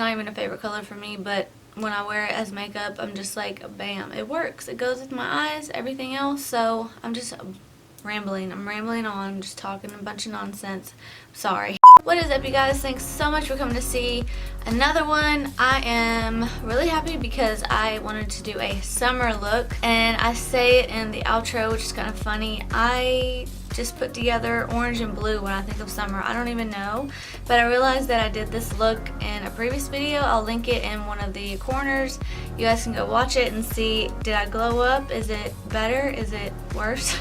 not even a favorite color for me, but when I wear it as makeup, I'm just like, bam, it works. It goes with my eyes, everything else. So I'm just rambling. I'm rambling on. I'm just talking a bunch of nonsense. Sorry. What is up, you guys? Thanks so much for coming to see another one. I am really happy because I wanted to do a summer look, and I say it in the outro, which is kind of funny. I just put together orange and blue when I think of summer. I don't even know, but I realized that I did this look in a previous video. I'll link it in one of the corners. You guys can go watch it and see, did I glow up? Is it better? Is it worse?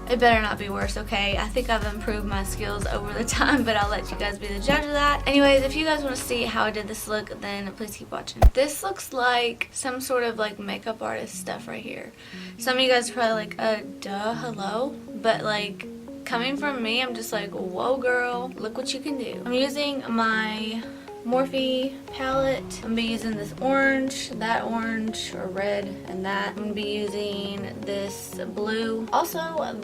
It better not be worse, okay? I think I've improved my skills over the time, but I'll let you guys be the judge of that. Anyways, if you guys want to see how I did this look, then please keep watching. This looks like some sort of like makeup artist stuff right here. Some of you guys are probably like, duh, hello? But like, coming from me, I'm just like, whoa girl, look what you can do. I'm using my Morphe palette. I'm gonna be using this orange, that orange, or red, and that. I'm gonna be using this blue. Also,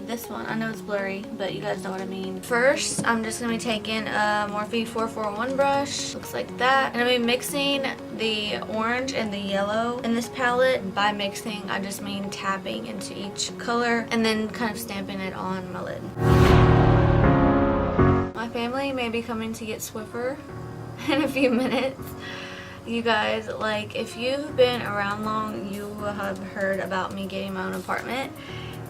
this one. I know it's blurry, but you guys know what I mean. First, I'm just gonna be taking a Morphe 441 brush. Looks like that. And I'm gonna be mixing the orange and the yellow in this palette. By mixing, I just mean tapping into each color and then kind of stamping it on my lid. My family may be coming to get Swiffer in a few minutes. You guys, like, if you've been around long, you will have heard about me getting my own apartment,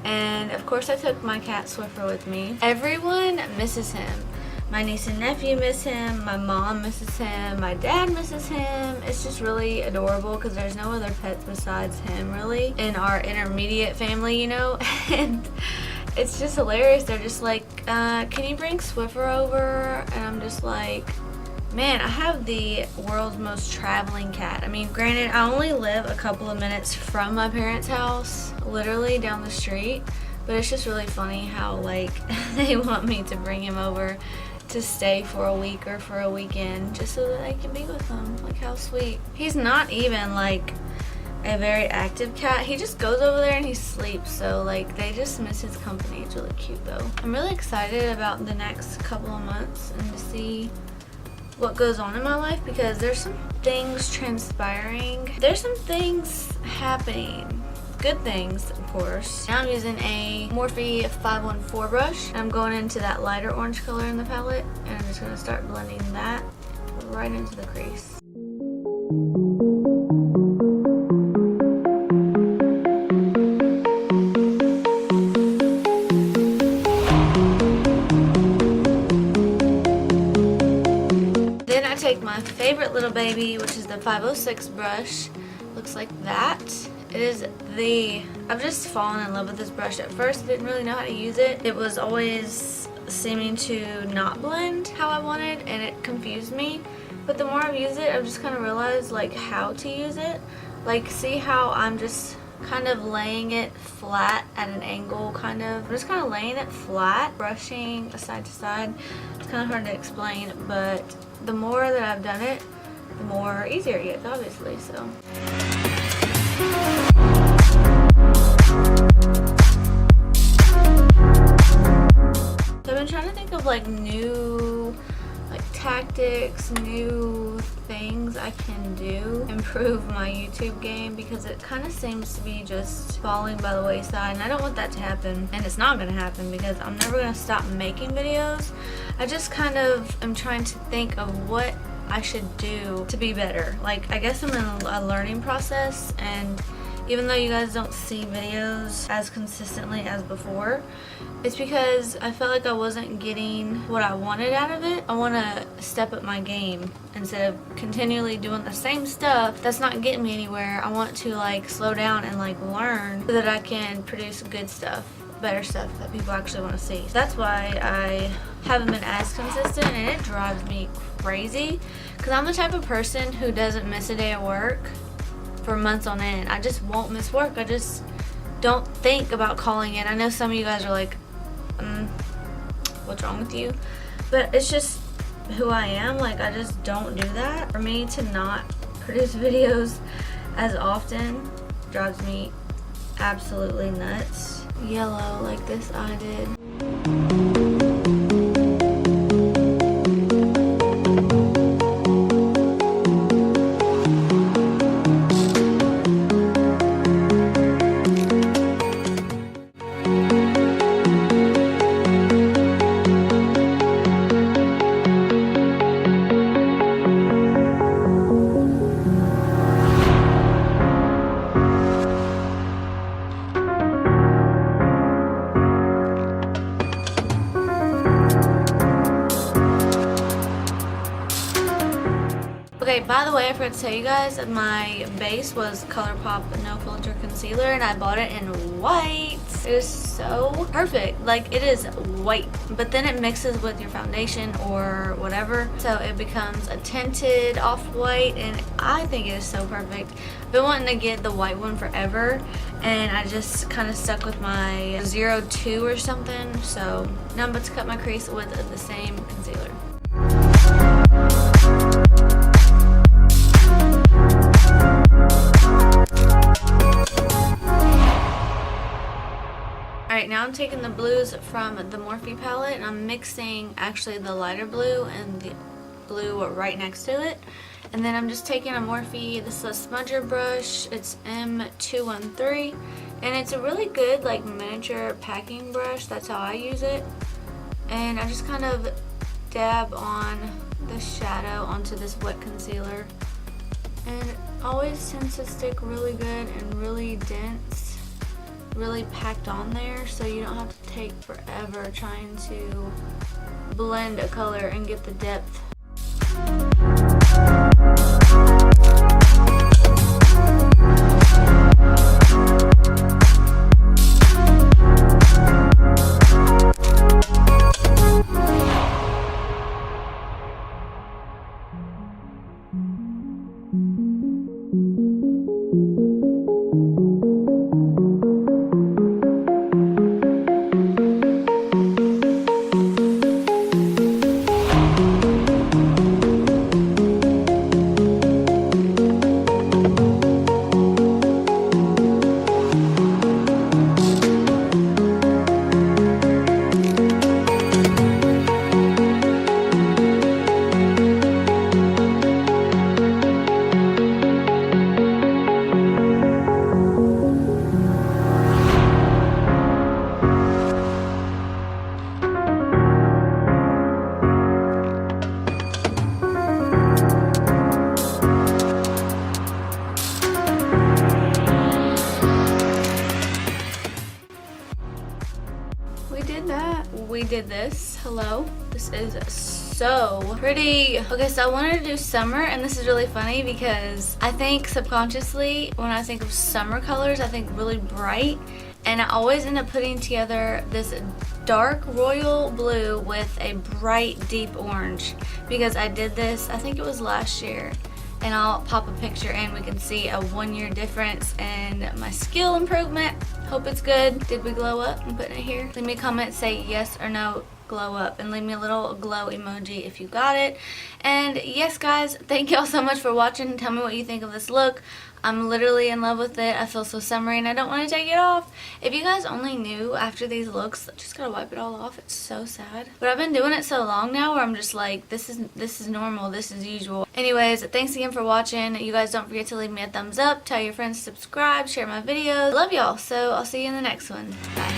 and of course I took my cat Swiffer with me. Everyone misses him. My niece and nephew miss him, my mom misses him, my dad misses him. It's just really adorable because there's no other pets besides him really in our intermediate family, you know. And it's just hilarious. They're just like, can you bring Swiffer over? And I'm just like, man, I have the world's most traveling cat. I mean, granted, I only live a couple of minutes from my parents' house, literally down the street, but it's just really funny how, like, they want me to bring him over to stay for a week or for a weekend just so that I can be with him. Like, how sweet. He's not even, like, a very active cat. He just goes over there and he sleeps, so, like, they just miss his company. It's really cute, though. I'm really excited about the next couple of months and to see what goes on in my life, because there's some things transpiring. There's some things happening. Good things, of course. Now I'm using a Morphe 514 brush. I'm going into that lighter orange color in the palette, and I'm just going to start blending that right into the crease. Take my favorite little baby, which is the 506 brush. Looks like that. It is I've just fallen in love with this brush. At first I didn't really know how to use it. It was always seeming to not blend how I wanted, and it confused me. But the more I've used it, I've just kind of realized like how to use it. Like, see how I'm just kind of laying it flat at an angle, kind of. I'm just kind of laying it flat, brushing side to side. It's kind of hard to explain, but the more that I've done it, the more easier it gets, obviously, so. So I've been trying to think of like new tactics, new things I can do, improve my YouTube game, because it kind of seems to be just falling by the wayside, and I don't want that to happen, and it's not going to happen because I'm never going to stop making videos. I just kind of am trying to think of what I should do to be better. Like, I guess I'm in a learning process, and even though you guys don't see videos as consistently as before, it's because I felt like I wasn't getting what I wanted out of it. I want to step up my game instead of continually doing the same stuff that's not getting me anywhere. I want to like slow down and like learn so that I can produce good stuff, better stuff that people actually want to see. So that's why I haven't been as consistent, and it drives me crazy because I'm the type of person who doesn't miss a day of work for months on end. I just won't miss work. I just don't think about calling in. I know some of you guys are like, what's wrong with you? But it's just who I am. Like, I just don't do that. For me to not produce videos as often drives me absolutely nuts. Yellow like this eye did. by the way, I forgot to tell you guys, my base was Colourpop No Filter Concealer, and I bought it in white. It is so perfect. Like, it is white, but then it mixes with your foundation or whatever, so it becomes a tinted off-white, and I think it is so perfect. I've been wanting to get the white one forever, and I just kind of stuck with my 02 or something, so now I'm about to cut my crease with the same concealer. Alright, now I'm taking the blues from the Morphe palette, and I'm mixing actually the lighter blue and the blue right next to it. And then I'm just taking a Morphe, this is a smudger brush, it's M213, and it's a really good like miniature packing brush, that's how I use it. And I just kind of dab on the shadow onto this wet concealer, and it always tends to stick really good and really dense, really packed on there, so you don't have to take forever trying to blend a color and get the depth. We did this. Hello. This is so pretty. Okay, so I wanted to do summer, and this is really funny because I think subconsciously when I think of summer colors, I think really bright, and I always end up putting together this dark royal blue with a bright deep orange, because I did this, I think it was last year, and I'll pop a picture in. We can see a 1-year difference in my skill improvement. Hope it's good. Did we glow up? I'm putting it here. Leave me a comment, say yes or no, glow up, and leave me a little glow emoji if you got it. And yes guys, thank y'all so much for watching. Tell me what you think of this look. I'm literally in love with it. I feel so summery and I don't want to take it off. If you guys only knew after these looks, just gotta wipe it all off. It's so sad. But I've been doing it so long now where I'm just like, this is normal, this is usual. Anyways, thanks again for watching. You guys don't forget to leave me a thumbs up, tell your friends to subscribe, share my videos. I love y'all, so I'll see you in the next one. Bye.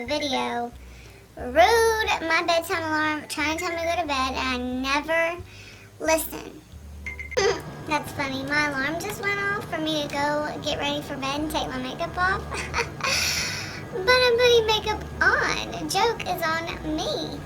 Video. Rude, my bedtime alarm trying to tell me to go to bed, and I never listen. That's funny. My alarm just went off for me to go get ready for bed and take my makeup off. But I'm putting makeup on. Joke is on me.